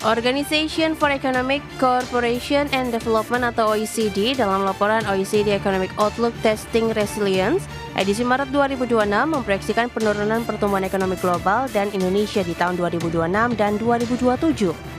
Organization for Economic Cooperation and Development atau OECD dalam laporan OECD Economic Outlook Testing Resilience edisi Maret 2026 memproyeksikan penurunan pertumbuhan ekonomi global dan Indonesia di tahun 2026 dan 2027.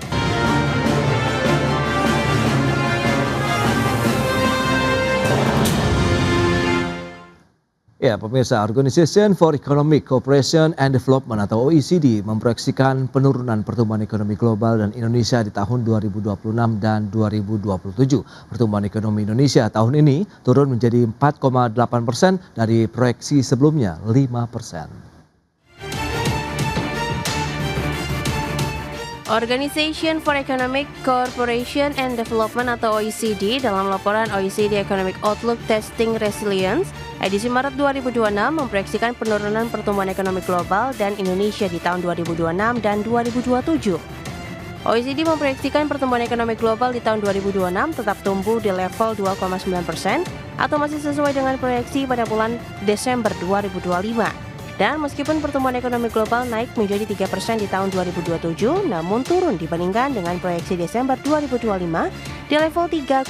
Ya, pemirsa, Organization for Economic Cooperation and Development atau OECD memproyeksikan penurunan pertumbuhan ekonomi global dan Indonesia di tahun 2026 dan 2027. Pertumbuhan ekonomi Indonesia tahun ini turun menjadi 4,8% dari proyeksi sebelumnya 5%. Organization for Economic Cooperation and Development atau OECD dalam laporan OECD Economic Outlook Testing Resilience edisi Maret 2026 memproyeksikan penurunan pertumbuhan ekonomi global dan Indonesia di tahun 2026 dan 2027. OECD memproyeksikan pertumbuhan ekonomi global di tahun 2026 tetap tumbuh di level 2,9% atau masih sesuai dengan proyeksi pada bulan Desember 2025. Dan meskipun pertumbuhan ekonomi global naik menjadi 3% di tahun 2027, namun turun dibandingkan dengan proyeksi Desember 2025 di level 3,1%.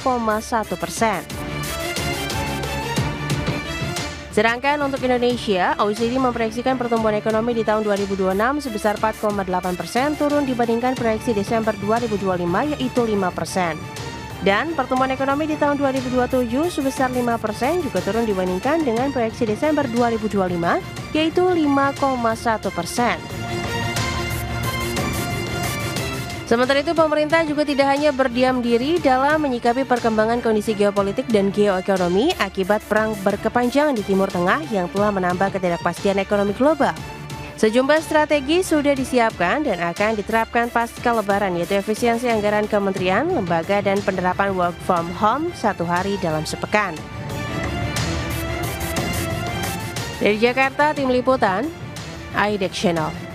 Sedangkan untuk Indonesia, OECD memproyeksikan pertumbuhan ekonomi di tahun 2026 sebesar 4,8%, turun dibandingkan proyeksi Desember 2025 yaitu 5%. Dan pertumbuhan ekonomi di tahun 2027 sebesar 5% juga turun dibandingkan dengan proyeksi Desember 2025 yaitu 5,1%. Sementara itu pemerintah juga tidak hanya berdiam diri dalam menyikapi perkembangan kondisi geopolitik dan geoekonomi akibat perang berkepanjangan di Timur Tengah yang telah menambah ketidakpastian ekonomi global. Sejumlah strategi sudah disiapkan dan akan diterapkan pasca Lebaran, yaitu efisiensi anggaran kementerian, lembaga, dan penerapan work from home 1 hari dalam sepekan. Dari Jakarta, Tim Liputan, IDEX Channel.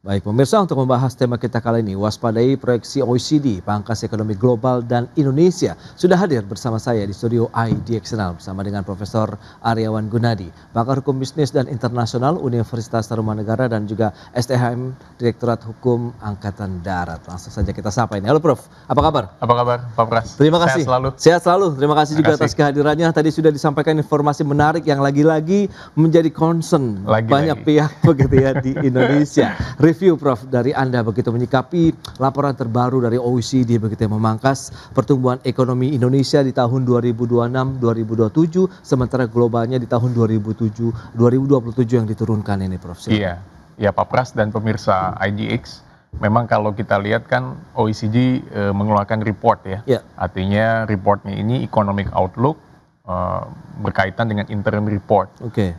Baik pemirsa, untuk membahas tema kita kali ini, waspadai proyeksi OECD, pangkas ekonomi global dan Indonesia. Sudah hadir bersama saya di studio IDEX Channel bersama dengan Profesor Aryawan Gunadi, pakar hukum bisnis dan internasional Universitas Tarumanegara dan juga STHM Direktorat Hukum Angkatan Darat. Langsung saja kita sapa ini. Halo Prof, apa kabar? Apa kabar Pak Pras? Terima kasih. Sehat selalu. Terima kasih juga atas kehadirannya. Tadi sudah disampaikan informasi menarik yang lagi-lagi menjadi concern banyak pihak begitu ya di Indonesia. Review Prof dari Anda begitu menyikapi laporan terbaru dari OECD begitu yang memangkas pertumbuhan ekonomi Indonesia di tahun 2026-2027 sementara globalnya di tahun 2027 yang diturunkan ini Prof. Iya, ya Pak Pras dan pemirsa IDX. Memang kalau kita lihat kan OECD mengeluarkan report ya. Artinya reportnya ini Economic Outlook berkaitan dengan interim report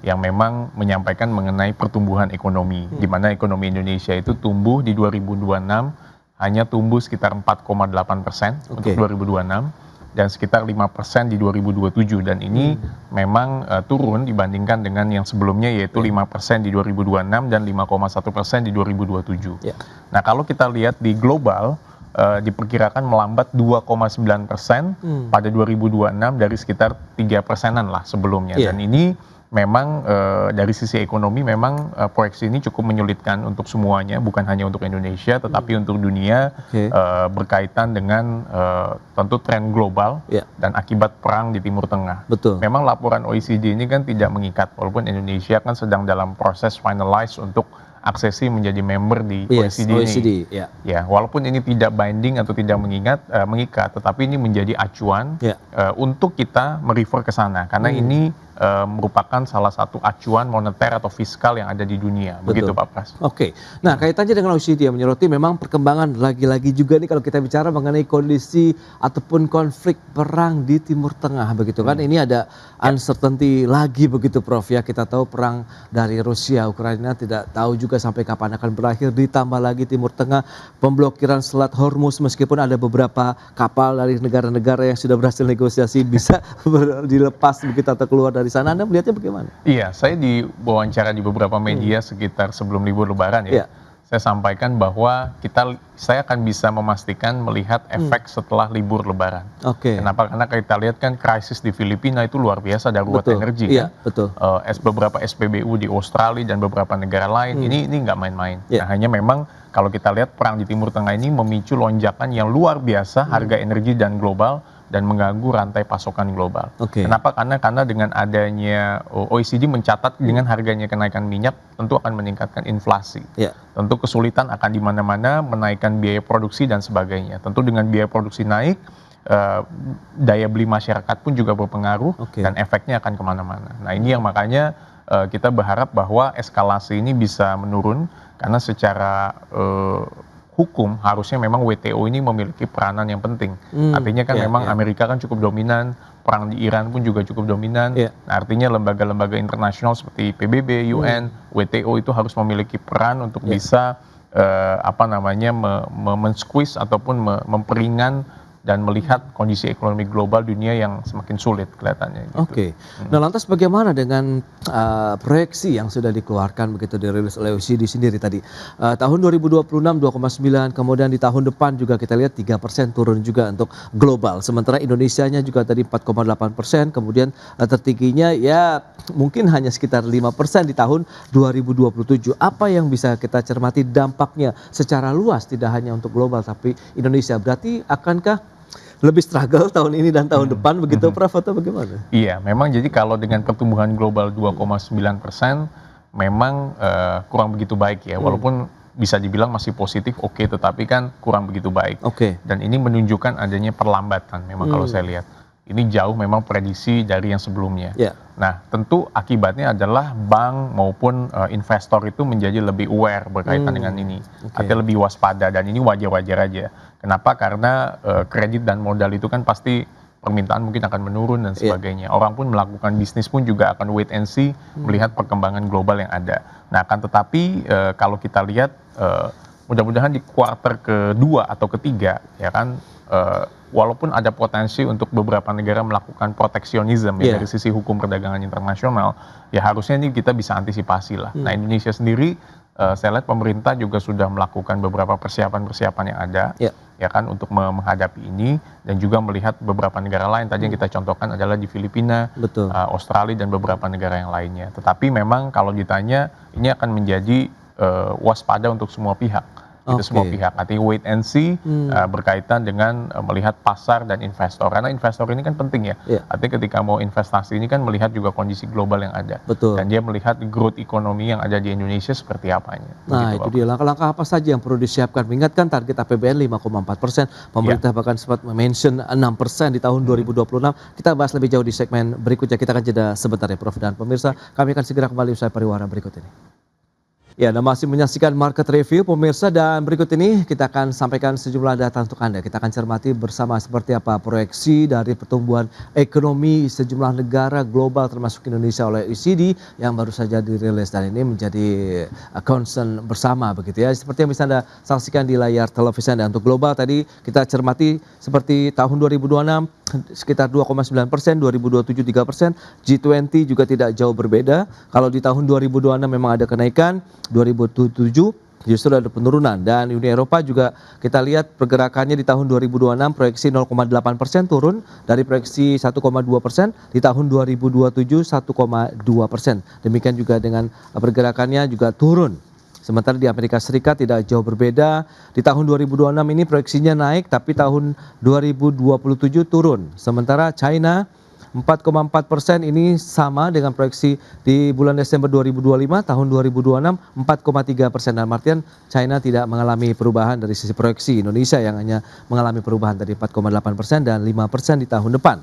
yang memang menyampaikan mengenai pertumbuhan ekonomi, di mana ekonomi Indonesia itu tumbuh di 2026 hanya tumbuh sekitar 4,8% untuk 2026 dan sekitar 5% di 2027 dan ini memang turun dibandingkan dengan yang sebelumnya yaitu 5% di 2026 dan 5,1% di 2027. Nah kalau kita lihat di global diperkirakan melambat 2,9% pada 2026 dari sekitar 3%-an lah sebelumnya. Dan ini memang dari sisi ekonomi memang proyeksi ini cukup menyulitkan untuk semuanya, bukan hanya untuk Indonesia tetapi untuk dunia berkaitan dengan tentu tren global dan akibat perang di Timur Tengah. Memang laporan OECD ini kan tidak mengikat walaupun Indonesia kan sedang dalam proses finalize untuk aksesi menjadi member di OECD ini. Ya, walaupun ini tidak binding atau tidak mengikat, tetapi ini menjadi acuan untuk kita merefer ke sana karena ini merupakan salah satu acuan moneter atau fiskal yang ada di dunia. Begitu Pak Pras. Nah kaitannya dengan OECD yang menyoroti memang perkembangan lagi-lagi juga nih kalau kita bicara mengenai kondisi ataupun konflik perang di Timur Tengah begitu kan. Ini ada uncertainty lagi begitu Prof ya. Kita tahu perang dari Rusia Ukraina tidak tahu juga sampai kapan akan berakhir, ditambah lagi Timur Tengah pemblokiran Selat Hormuz meskipun ada beberapa kapal dari negara-negara yang sudah berhasil negosiasi bisa dilepas begitu atau keluar dari sana. Anda melihatnya bagaimana? Iya, saya diwawancara di beberapa media sekitar sebelum libur Lebaran ya. Saya sampaikan bahwa saya akan bisa memastikan melihat efek setelah libur Lebaran. Kenapa? Karena kita lihat kan krisis di Filipina itu luar biasa, darurat energi kan. Beberapa SPBU di Australia dan beberapa negara lain ini nggak main-main. Nah, hanya memang kalau kita lihat perang di Timur Tengah ini memicu lonjakan yang luar biasa harga energi dan global dan mengganggu rantai pasokan global. Kenapa? Karena dengan adanya OECD mencatat dengan harganya kenaikan minyak tentu akan meningkatkan inflasi. Tentu kesulitan akan di mana-mana menaikkan biaya produksi dan sebagainya. Tentu dengan biaya produksi naik, daya beli masyarakat pun juga berpengaruh dan efeknya akan kemana-mana. Nah ini yang makanya kita berharap bahwa eskalasi ini bisa menurun karena secara hukum harusnya memang WTO ini memiliki peranan yang penting. Artinya kan memang Amerika kan cukup dominan, perang di Iran pun juga cukup dominan. Nah, artinya lembaga-lembaga internasional seperti PBB, UN, WTO itu harus memiliki peran untuk bisa men-squeeze ataupun memperingan dan melihat kondisi ekonomi global dunia yang semakin sulit kelihatannya. Gitu. Nah lantas bagaimana dengan proyeksi yang sudah dikeluarkan begitu dirilis oleh OECD sendiri tadi. Tahun 2026 2,9, kemudian di tahun depan juga kita lihat 3% turun juga untuk global. Sementara Indonesianya juga tadi 4,8%, kemudian tertingginya ya mungkin hanya sekitar 5% di tahun 2027. Apa yang bisa kita cermati dampaknya secara luas tidak hanya untuk global tapi Indonesia? Berarti akankah lebih struggle tahun ini dan tahun depan begitu Prof atau bagaimana? Iya, memang jadi kalau dengan pertumbuhan global 2,9% memang kurang begitu baik ya, walaupun bisa dibilang masih positif tetapi kan kurang begitu baik. Dan ini menunjukkan adanya perlambatan memang kalau saya lihat. Ini jauh memang prediksi dari yang sebelumnya. Nah tentu akibatnya adalah bank maupun investor itu menjadi lebih aware berkaitan dengan ini. Artinya lebih waspada dan ini wajar-wajar aja. Kenapa? Karena kredit dan modal itu kan pasti permintaan mungkin akan menurun dan sebagainya. Orang pun melakukan bisnis pun juga akan wait and see melihat perkembangan global yang ada. Nah akan tetapi kalau kita lihat mudah-mudahan di kuartal kedua atau ketiga ya kan walaupun ada potensi untuk beberapa negara melakukan proteksionisme dari sisi hukum perdagangan internasional, ya harusnya ini kita bisa antisipasi lah. Nah Indonesia sendiri, saya lihat pemerintah juga sudah melakukan beberapa persiapan-persiapan yang ada, ya kan untuk menghadapi ini dan juga melihat beberapa negara lain. Tadi yang kita contohkan adalah di Filipina, Australia dan beberapa negara yang lainnya. Tetapi memang kalau ditanya, ini akan menjadi waspada untuk semua pihak. Itu semua pihak, artinya wait and see berkaitan dengan melihat pasar dan investor. Karena investor ini kan penting ya. Artinya ketika mau investasi ini kan melihat juga kondisi global yang ada. Dan dia melihat growth ekonomi yang ada di Indonesia seperti apanya. Nah itu dia, langkah-langkah apa saja yang perlu disiapkan. Mengingatkan target APBN 5,4%. Pemerintah bahkan sempat mention 6% di tahun 2026. Kita bahas lebih jauh di segmen berikutnya. Kita akan jeda sebentar ya Prof. Dan pemirsa, kami akan segera kembali usai pariwara berikut ini. Ya, Anda masih menyaksikan Market Review pemirsa, dan berikut ini kita akan sampaikan sejumlah data untuk Anda. Kita akan cermati bersama seperti apa proyeksi dari pertumbuhan ekonomi sejumlah negara global termasuk Indonesia oleh OECD yang baru saja dirilis, dan ini menjadi concern bersama begitu ya. Seperti yang bisa Anda saksikan di layar televisi Anda. Untuk global tadi kita cermati seperti tahun 2026 sekitar 2,9%, 2027 3%, G20 juga tidak jauh berbeda. Kalau di tahun 2026 memang ada kenaikan, 2027 justru ada penurunan, dan Uni Eropa juga kita lihat pergerakannya di tahun 2026 proyeksi 0,8% turun dari proyeksi 1,2%, di tahun 2027 1,2%. Demikian juga dengan pergerakannya juga turun. Sementara di Amerika Serikat tidak jauh berbeda. Di tahun 2026 ini proyeksinya naik, tapi tahun 2027 turun. Sementara China 4,4% ini sama dengan proyeksi di bulan Desember 2025, tahun 2026 4,3%. Dalam artian China tidak mengalami perubahan dari sisi proyeksi. Indonesia yang hanya mengalami perubahan dari 4,8% dan 5% di tahun depan.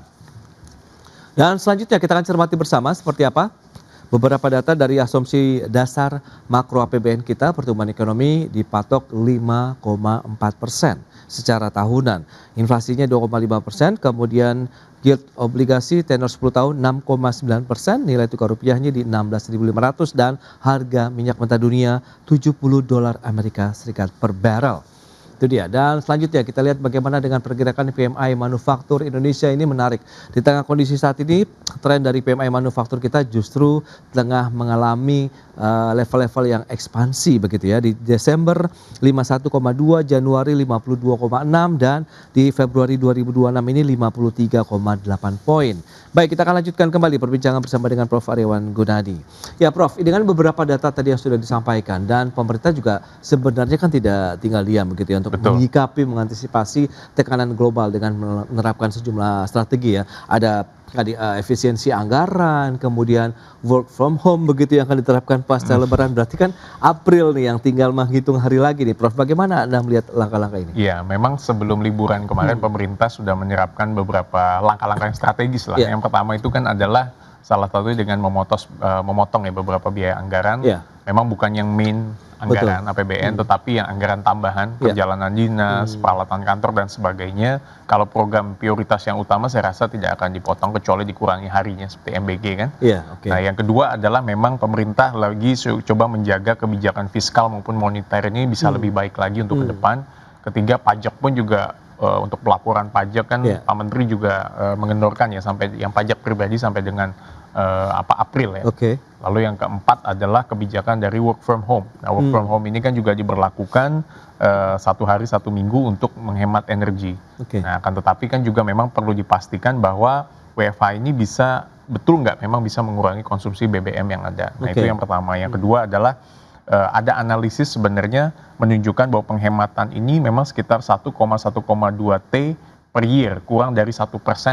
Dan selanjutnya kita akan cermati bersama seperti apa beberapa data dari asumsi dasar makro APBN kita. Pertumbuhan ekonomi dipatok 5,4% secara tahunan. Inflasinya 2,5%, kemudian yield obligasi tenor 10 tahun 6,9%, nilai tukar rupiahnya di 16.500 dan harga minyak mentah dunia $70 Amerika Serikat per barrel. Itu dia. Dan selanjutnya kita lihat bagaimana dengan pergerakan PMI manufaktur Indonesia ini menarik. Di tengah kondisi saat ini, tren dari PMI manufaktur kita justru tengah mengalami level-level yang ekspansi begitu ya. Di Desember 51,2, Januari 52,6 dan di Februari 2026 ini 53,8 poin. Baik, kita akan lanjutkan kembali perbincangan bersama dengan Prof. Aryawan Gunadi. Ya Prof, dengan beberapa data tadi yang sudah disampaikan dan pemerintah juga sebenarnya kan tidak tinggal diam begitu ya untuk menyikapi, mengantisipasi tekanan global dengan menerapkan sejumlah strategi ya. Ada efisiensi anggaran, kemudian work from home begitu yang akan diterapkan pasca Lebaran. Berarti kan April nih yang tinggal menghitung hari lagi nih, Prof. Bagaimana Anda melihat langkah-langkah ini? Iya, memang sebelum liburan kemarin pemerintah sudah menerapkan beberapa langkah-langkah yang strategis lah. Yang pertama itu kan adalah salah satunya dengan memotong ya beberapa biaya anggaran. Memang bukan yang main anggaran APBN, tetapi yang anggaran tambahan, perjalanan dinas, peralatan kantor dan sebagainya. Kalau program prioritas yang utama saya rasa tidak akan dipotong kecuali dikurangi harinya seperti MBG kan. Nah yang kedua adalah memang pemerintah lagi coba menjaga kebijakan fiskal maupun moneter ini bisa lebih baik lagi untuk ke depan. Ketiga, pajak pun juga untuk pelaporan pajak kan Pak Menteri juga mengendorkan ya sampai yang pajak pribadi sampai dengan April ya. Lalu yang keempat adalah kebijakan dari work from home. Nah work from home ini kan juga diberlakukan 1 hari 1 minggu untuk menghemat energi. Nah akan tetapi kan juga memang perlu dipastikan bahwa WFH ini bisa betul nggak memang bisa mengurangi konsumsi BBM yang ada. Nah itu yang pertama. Yang kedua adalah ada analisis sebenarnya menunjukkan bahwa penghematan ini memang sekitar 1,2 T per year, kurang dari 1%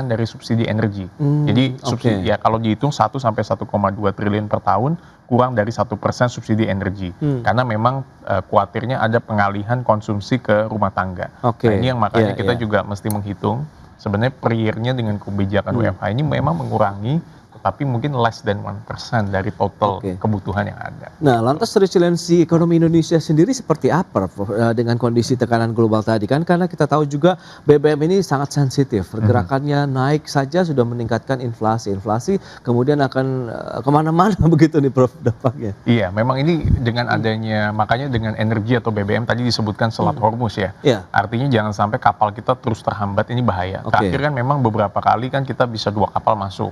dari subsidi energi. Jadi subsidi ya kalau dihitung 1 sampai 1,2 triliun per tahun, kurang dari 1% subsidi energi. Karena memang khawatirnya ada pengalihan konsumsi ke rumah tangga. Nah ini yang makanya kita juga mesti menghitung sebenarnya per year-nya dengan kebijakan WFH ini memang mengurangi, tapi mungkin less than 1% dari total kebutuhan yang ada. Nah, lantas resiliensi ekonomi Indonesia sendiri seperti apa dengan kondisi tekanan global tadi kan? Karena kita tahu juga BBM ini sangat sensitif, pergerakannya naik saja sudah meningkatkan inflasi. Inflasi kemudian akan kemana-mana begitu nih Prof dampaknya. Iya, memang ini dengan adanya, makanya dengan energi atau BBM tadi disebutkan Selat Hormuz ya. Artinya jangan sampai kapal kita terus terhambat, ini bahaya. Terakhir kan memang beberapa kali kan kita bisa 2 kapal masuk.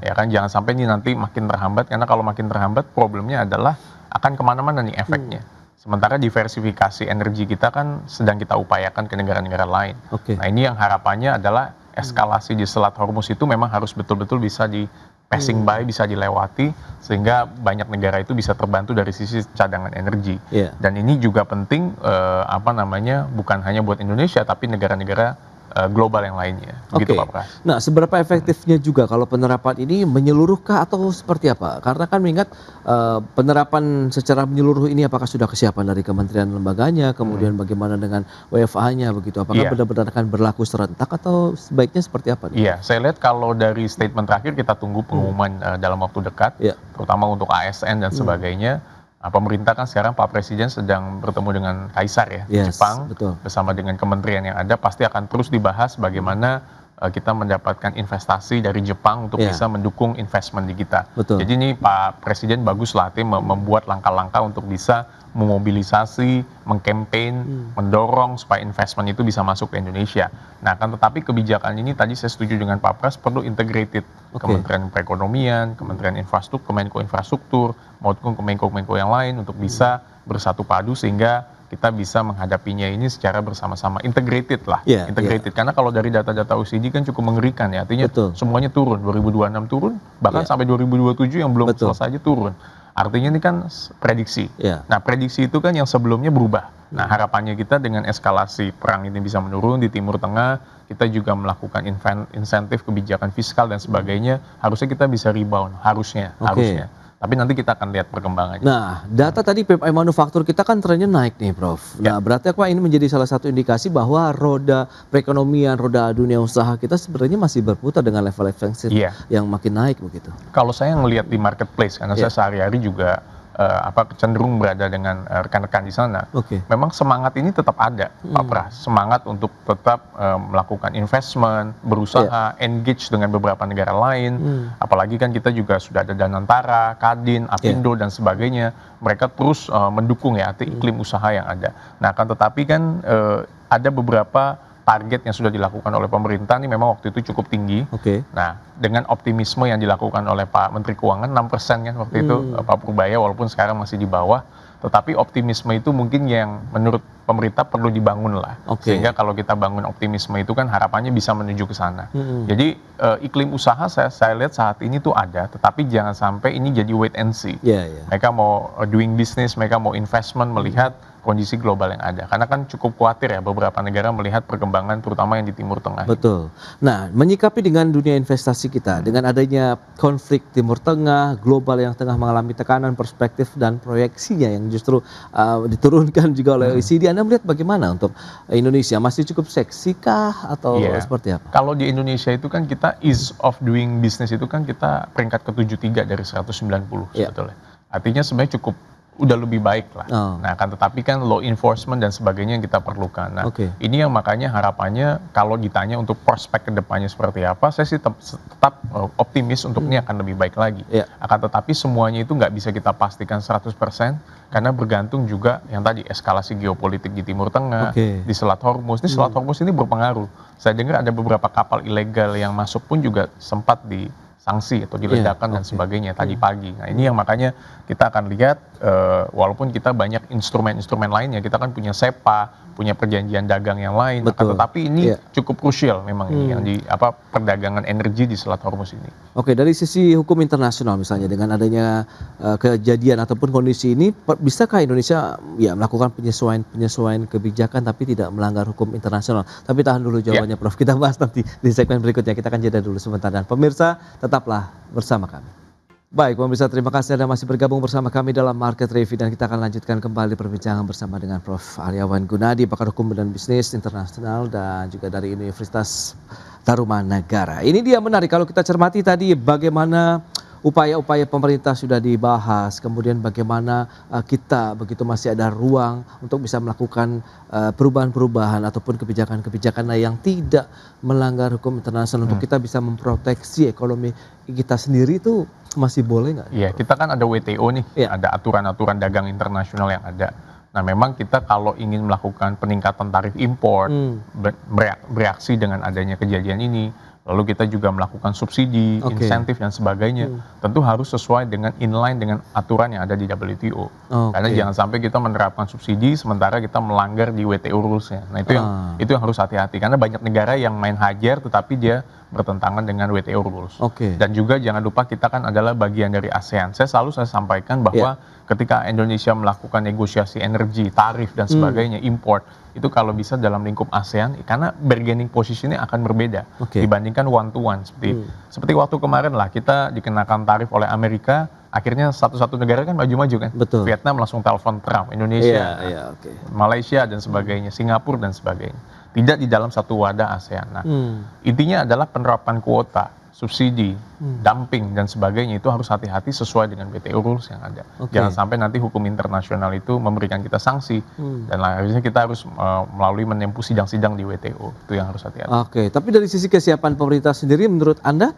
Ya kan, jangan sampai ini nanti makin terhambat, karena kalau makin terhambat problemnya adalah akan kemana-mana nih efeknya. Sementara diversifikasi energi kita kan sedang kita upayakan ke negara-negara lain. Nah ini yang harapannya adalah eskalasi di Selat Hormuz itu memang harus betul-betul bisa di passing by, bisa dilewati, sehingga banyak negara itu bisa terbantu dari sisi cadangan energi. Dan ini juga penting bukan hanya buat Indonesia tapi negara-negara global yang lainnya. Begitu Pak Pras. Nah, seberapa efektifnya juga kalau penerapan ini menyeluruhkah atau seperti apa? Karena kan mengingat penerapan secara menyeluruh ini apakah sudah kesiapan dari kementerian lembaganya, kemudian bagaimana dengan WFH-nya begitu? Apakah benar-benar akan berlaku serentak atau sebaiknya seperti apa? Iya, saya lihat kalau dari statement terakhir kita tunggu pengumuman dalam waktu dekat, terutama untuk ASN dan sebagainya. Nah, pemerintah kan sekarang Pak Presiden sedang bertemu dengan Kaisar ya, Jepang, bersama dengan kementerian yang ada, pasti akan terus dibahas bagaimana kita mendapatkan investasi dari Jepang untuk bisa mendukung investment di kita. Jadi ini Pak Presiden bagus lah, membuat langkah-langkah untuk bisa memobilisasi, mengkampanye, mendorong supaya investment itu bisa masuk ke Indonesia. Nah, kan tetapi kebijakan ini tadi saya setuju dengan Pak Pras, perlu integrated. Kementerian Perekonomian, Kementerian Infrastruktur, Kemenko Infrastruktur, maupun Kemenko yang lain untuk bisa bersatu padu sehingga kita bisa menghadapinya ini secara bersama-sama, integrated lah, integrated. Karena kalau dari data-data OECD kan cukup mengerikan ya, artinya semuanya turun, 2026 turun, bahkan sampai 2027 yang belum selesai aja turun. Artinya ini kan prediksi. Nah prediksi itu kan yang sebelumnya berubah. Nah harapannya kita dengan eskalasi perang ini bisa menurun di Timur Tengah, kita juga melakukan insentif kebijakan fiskal dan sebagainya, harusnya kita bisa rebound, harusnya. Tapi nanti kita akan lihat perkembangannya. Nah, data tadi PMI manufaktur kita kan trennya naik nih, Prof. Nah, berarti apa ini menjadi salah satu indikasi bahwa roda perekonomian, roda dunia usaha kita sebenarnya masih berputar dengan level efektif yang makin naik begitu. Kalau saya ngelihat di marketplace, karena saya sehari-hari juga cenderung berada dengan rekan-rekan di sana. Memang semangat ini tetap ada, Pak Pras. Semangat untuk tetap melakukan investment, berusaha, engage dengan beberapa negara lain. Apalagi kan kita juga sudah ada Danantara, Kadin, Apindo dan sebagainya. Mereka terus mendukung ya iklim usaha yang ada. Nah, akan tetapi kan ada beberapa target yang sudah dilakukan oleh pemerintah ini memang waktu itu cukup tinggi. Nah, dengan optimisme yang dilakukan oleh Pak Menteri Keuangan 6% kan waktu itu Pak Purbaya, walaupun sekarang masih di bawah, tetapi optimisme itu mungkin yang menurut pemerintah perlu dibangun lah. Sehingga kalau kita bangun optimisme itu kan harapannya bisa menuju ke sana. Jadi iklim usaha saya lihat saat ini tuh ada, tetapi jangan sampai ini jadi wait and see. Mereka mau doing business, mereka mau investment, melihat kondisi global yang ada. Karena kan cukup khawatir ya beberapa negara melihat perkembangan terutama yang di Timur Tengah. Betul. Nah, menyikapi dengan dunia investasi kita, dengan adanya konflik Timur Tengah, global yang tengah mengalami tekanan, perspektif dan proyeksinya yang justru diturunkan juga oleh OECD, Anda melihat bagaimana untuk Indonesia? Masih cukup seksi kah atau seperti apa? Kalau di Indonesia itu kan kita ease of doing business itu kan kita peringkat ke-73 dari 190 sebetulnya. Artinya sebenarnya cukup udah lebih baik lah. Nah, kan tetapi kan law enforcement dan sebagainya yang kita perlukan. Nah, ini yang makanya harapannya kalau ditanya untuk prospek kedepannya seperti apa, saya sih tetap optimis untuk ini akan lebih baik lagi. Akan tetapi semuanya itu nggak bisa kita pastikan 100% karena bergantung juga yang tadi eskalasi geopolitik di Timur Tengah, di Selat Hormuz. Ini Selat Hormuz ini berpengaruh. Saya dengar ada beberapa kapal ilegal yang masuk pun juga sempat sanksi atau diledakkan dan sebagainya tadi pagi. Nah, ini yang makanya kita akan lihat walaupun kita banyak instrumen-instrumen lainnya, kita kan punya SEPA, punya perjanjian dagang yang lain, tetapi ini cukup krusial memang ini yang di perdagangan energi di Selat Hormuz ini. Dari sisi hukum internasional misalnya dengan adanya kejadian ataupun kondisi ini, bisakah Indonesia melakukan penyesuaian kebijakan tapi tidak melanggar hukum internasional? Tapi tahan dulu jawabannya Prof. Kita bahas nanti di segmen berikutnya. Kita akan jeda dulu sebentar dan pemirsa tetaplah bersama kami. Baik pemirsa, terima kasih Anda masih bergabung bersama kami dalam Market Review dan kita akan lanjutkan kembali perbincangan bersama dengan Prof. Aryawan Gunadi, pakar hukum dan bisnis internasional dan juga dari Universitas Tarumanagara. Ini dia menarik kalau kita cermati tadi bagaimana upaya-upaya pemerintah sudah dibahas, kemudian bagaimana kita begitu masih ada ruang untuk bisa melakukan perubahan-perubahan ataupun kebijakan-kebijakan yang tidak melanggar hukum internasional untuk kita bisa memproteksi ekonomi kita sendiri itu masih boleh nggak? Iya, kita kan ada WTO nih, ada aturan-aturan dagang internasional yang ada. Nah, memang kita kalau ingin melakukan peningkatan tarif impor, bereaksi dengan adanya kejadian ini, lalu kita juga melakukan subsidi, insentif dan sebagainya, tentu harus sesuai dengan inline dengan aturan yang ada di WTO. Karena jangan sampai kita menerapkan subsidi sementara kita melanggar di WTO rules-nya. Nah, itu yang harus hati-hati karena banyak negara yang main hajar tetapi dia bertentangan dengan WTO rules. Dan juga jangan lupa kita kan adalah bagian dari ASEAN. Saya sampaikan bahwa ketika Indonesia melakukan negosiasi energi, tarif dan sebagainya, import, itu kalau bisa dalam lingkup ASEAN, karena bargaining positionnya akan berbeda dibandingkan one to one. Seperti waktu kemarin lah kita dikenakan tarif oleh Amerika, akhirnya satu-satu negara kan maju-maju kan. Vietnam langsung telepon Trump, Indonesia, Malaysia dan sebagainya, Singapura dan sebagainya. Tidak di dalam satu wadah ASEAN. Nah, intinya adalah penerapan kuota, subsidi, dumping dan sebagainya itu harus hati-hati sesuai dengan WTO rules yang ada. Jangan sampai nanti hukum internasional itu memberikan kita sanksi dan akhirnya kita harus melalui menempuh sidang-sidang di WTO. Itu yang harus hati-hati. Tapi dari sisi kesiapan pemerintah sendiri menurut Anda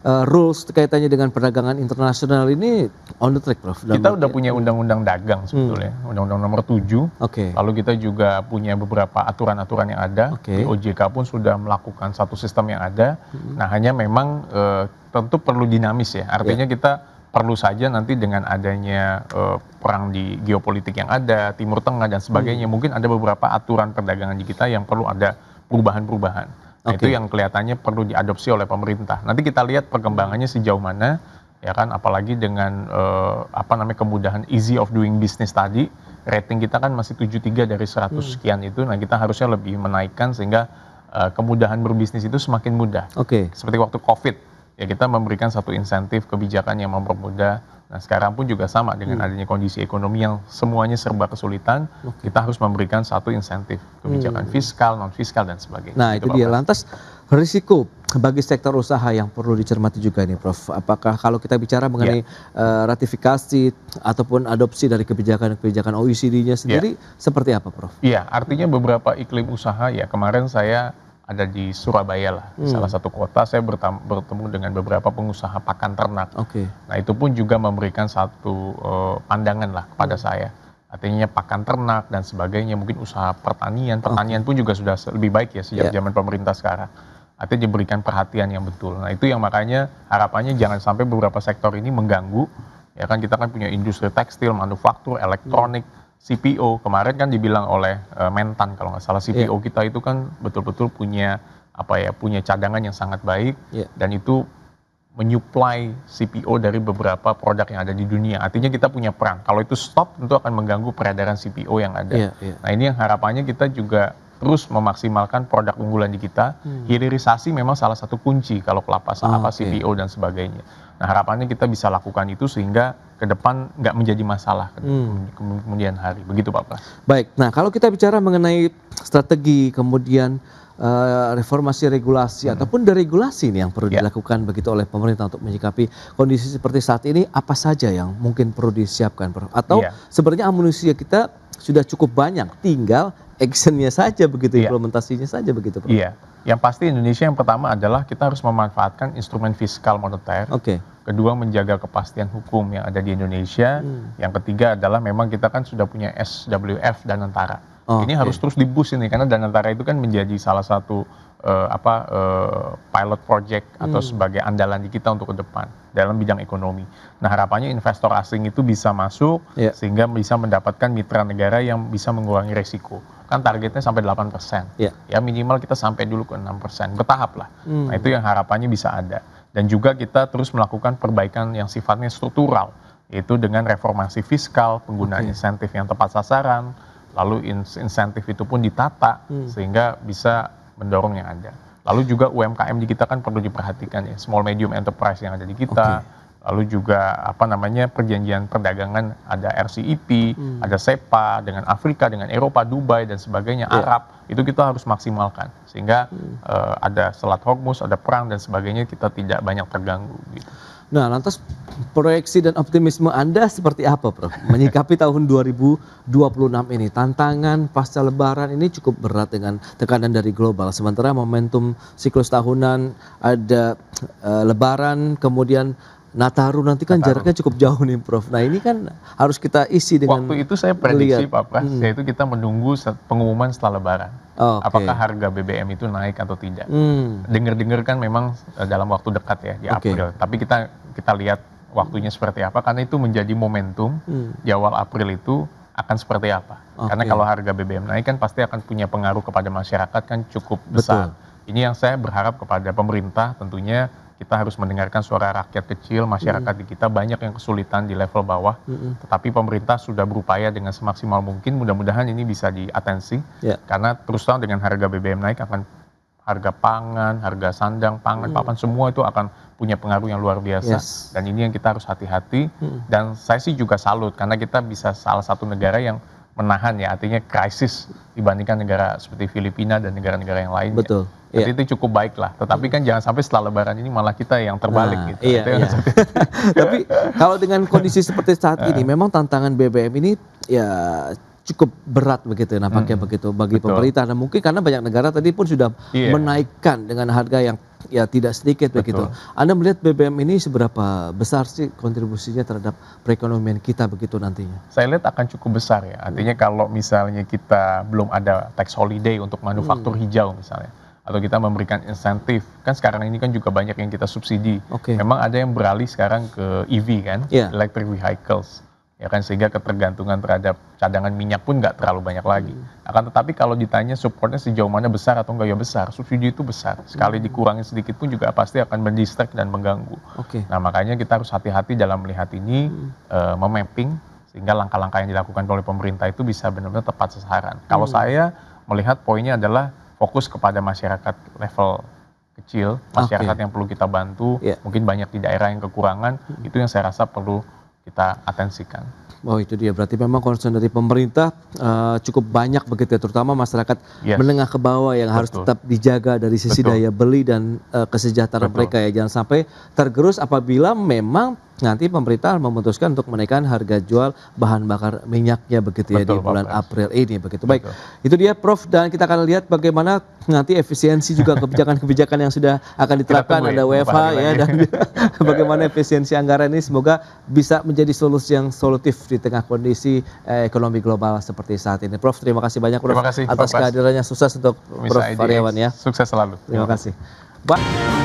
rules kaitannya dengan perdagangan internasional ini on the track, Prof? Kita udah punya undang-undang dagang sebetulnya, undang-undang nomor 7. Lalu kita juga punya beberapa aturan-aturan yang ada. Di OJK pun sudah melakukan satu sistem yang ada. Nah, hanya memang tentu perlu dinamis ya. Artinya kita perlu saja nanti dengan adanya perang di geopolitik yang ada, Timur Tengah dan sebagainya, mungkin ada beberapa aturan perdagangan di kita yang perlu ada perubahan-perubahan. Nah, itu yang kelihatannya perlu diadopsi oleh pemerintah. Nanti kita lihat perkembangannya sejauh mana, ya kan? Apalagi dengan kemudahan easy of doing business tadi, rating kita kan masih 73 dari 100 sekian itu. Nah, kita harusnya lebih menaikkan sehingga kemudahan berbisnis itu semakin mudah. Seperti waktu COVID, ya kita memberikan satu insentif kebijakan yang mempermudah. Nah, sekarang pun juga sama dengan adanya kondisi ekonomi yang semuanya serba kesulitan, kita harus memberikan satu insentif kebijakan fiskal, non fiskal dan sebagainya. Nah, itu dia. Lantas Risiko bagi sektor usaha yang perlu dicermati juga nih Prof. Apakah kalau kita bicara mengenai ratifikasi ataupun adopsi dari kebijakan-kebijakan OECD-nya sendiri seperti apa Prof? Iya, artinya beberapa iklim usaha ya, kemarin saya ada di Surabaya lah, salah satu kota, saya bertemu dengan beberapa pengusaha pakan ternak. Nah itu pun juga memberikan satu pandangan lah kepada saya. Artinya pakan ternak dan sebagainya, mungkin usaha pertanian pun juga sudah lebih baik ya sejak zaman pemerintah sekarang. Artinya diberikan perhatian yang betul. Nah itu yang makanya harapannya jangan sampai beberapa sektor ini mengganggu. Ya kan kita kan punya industri tekstil, manufaktur, elektronik, CPO. Kemarin kan dibilang oleh Mentan kalau nggak salah CPO kita itu kan betul-betul punya punya cadangan yang sangat baik dan itu menyuplai CPO dari beberapa produk yang ada di dunia. Artinya kita punya peran. Kalau itu stop tentu akan mengganggu peredaran CPO yang ada. Nah ini yang harapannya kita juga terus memaksimalkan produk unggulan di kita. Hilirisasi memang salah satu kunci kalau kelapa sawit, CPO dan sebagainya. Nah harapannya kita bisa lakukan itu sehingga ke depan nggak menjadi masalah kemudian hari. Begitu Pak Pras. Baik, nah kalau kita bicara mengenai strategi kemudian reformasi regulasi ataupun deregulasi nih yang perlu dilakukan begitu oleh pemerintah untuk menyikapi kondisi seperti saat ini, apa saja yang mungkin perlu disiapkan Prof? Atau sebenarnya amunisi kita sudah cukup banyak, tinggal actionnya saja begitu, implementasinya saja begitu Prof? Iya, yang pasti Indonesia yang pertama adalah kita harus memanfaatkan instrumen fiskal moneter. Kedua menjaga kepastian hukum yang ada di Indonesia. Yang ketiga adalah memang kita kan sudah punya SWF dan Danantara. Ini harus terus di-boost ini karena Danantara itu kan menjadi salah satu pilot project atau sebagai andalan di kita untuk ke depan dalam bidang ekonomi. Nah harapannya investor asing itu bisa masuk sehingga bisa mendapatkan mitra negara yang bisa mengurangi resiko. Kan targetnya sampai 8%. Ya minimal kita sampai dulu ke 6%. Bertahap lah. Nah itu yang harapannya bisa ada. Dan juga kita terus melakukan perbaikan yang sifatnya struktural. Yaitu dengan reformasi fiskal, penggunaan insentif yang tepat sasaran, lalu insentif itu pun ditata sehingga bisa mendorong yang ada. Lalu juga UMKM di kita kan perlu diperhatikan ya, small medium enterprise yang ada di kita. Lalu juga perjanjian perdagangan ada RCEP, ada SEPA dengan Afrika, dengan Eropa, Dubai dan sebagainya, Arab. Itu kita harus maksimalkan sehingga ada Selat Hormuz, ada perang dan sebagainya kita tidak banyak terganggu gitu. Nah, lantas proyeksi dan optimisme Anda seperti apa, Prof? Menyikapi tahun 2026 ini, tantangan pasca Lebaran ini cukup berat dengan tekanan dari global. Sementara momentum siklus tahunan ada Lebaran, kemudian Nataru nanti kan jaraknya cukup jauh nih, Prof. Nah, ini kan harus kita isi dengan waktu itu saya prediksi, Pak Pras, yaitu kita menunggu pengumuman setelah Lebaran. Apakah harga BBM itu naik atau tidak? Dengar-dengar kan memang dalam waktu dekat ya di April. Tapi kita lihat waktunya seperti apa karena itu menjadi momentum di awal April itu akan seperti apa. Karena kalau harga BBM naik kan pasti akan punya pengaruh kepada masyarakat kan cukup besar. Ini yang saya berharap kepada pemerintah tentunya kita harus mendengarkan suara rakyat kecil, masyarakat di kita banyak yang kesulitan di level bawah. Tetapi pemerintah sudah berupaya dengan semaksimal mungkin, mudah-mudahan ini bisa diatensi. Karena terus terang dengan harga BBM naik akan harga pangan, harga sandang, pangan, papan, semua itu akan punya pengaruh yang luar biasa. Dan ini yang kita harus hati-hati. Dan saya sih juga salut karena kita bisa salah satu negara yang menahan ya, artinya krisis dibandingkan negara seperti Filipina dan negara-negara yang lain. Jadi itu cukup baik lah. Tetapi kan jangan sampai setelah Lebaran ini malah kita yang terbalik gitu. Tapi kalau dengan kondisi seperti saat ini, memang tantangan BBM ini ya cukup berat begitu nampaknya begitu bagi pemerintah. Dan mungkin karena banyak negara tadi pun sudah menaikkan dengan harga yang ya tidak sedikit begitu. Anda melihat BBM ini seberapa besar sih kontribusinya terhadap perekonomian kita begitu nantinya? Saya lihat akan cukup besar ya. Artinya kalau misalnya kita belum ada tax holiday untuk manufaktur hijau misalnya, atau kita memberikan insentif, kan sekarang ini kan juga banyak yang kita subsidi. Memang ada yang beralih sekarang ke EV kan, electric vehicles. Ya kan, sehingga ketergantungan terhadap cadangan minyak pun nggak terlalu banyak lagi. Akan tetapi kalau ditanya supportnya sejauh mana besar atau enggak, ya besar. Subsidi itu besar. Sekali dikurangi sedikit pun juga pasti akan mendistract dan mengganggu. Nah makanya kita harus hati-hati dalam melihat ini, memapping, sehingga langkah-langkah yang dilakukan oleh pemerintah itu bisa benar-benar tepat sasaran. Kalau saya melihat poinnya adalah fokus kepada masyarakat level kecil, masyarakat yang perlu kita bantu, mungkin banyak di daerah yang kekurangan, itu yang saya rasa perlu kita atensikan. Oh itu dia, berarti memang concern dari pemerintah cukup banyak begitu ya, terutama masyarakat menengah ke bawah yang harus tetap dijaga dari sisi daya beli dan kesejahteraan mereka ya. Jangan sampai tergerus apabila memang nanti pemerintah memutuskan untuk menaikkan harga jual bahan bakar minyaknya begitu ya di bulan April ini begitu. Baik, itu dia Prof, dan kita akan lihat bagaimana nanti efisiensi juga kebijakan-kebijakan yang sudah akan diterapkan, ada WFH ya, dan bagaimana efisiensi anggaran ini semoga bisa menjadi solusi yang solutif di tengah kondisi ekonomi global seperti saat ini. Prof, terima kasih banyak Prof atas kehadirannya, sukses untuk Prof Aryawan ya. Sukses selalu. Terima kasih. Pak.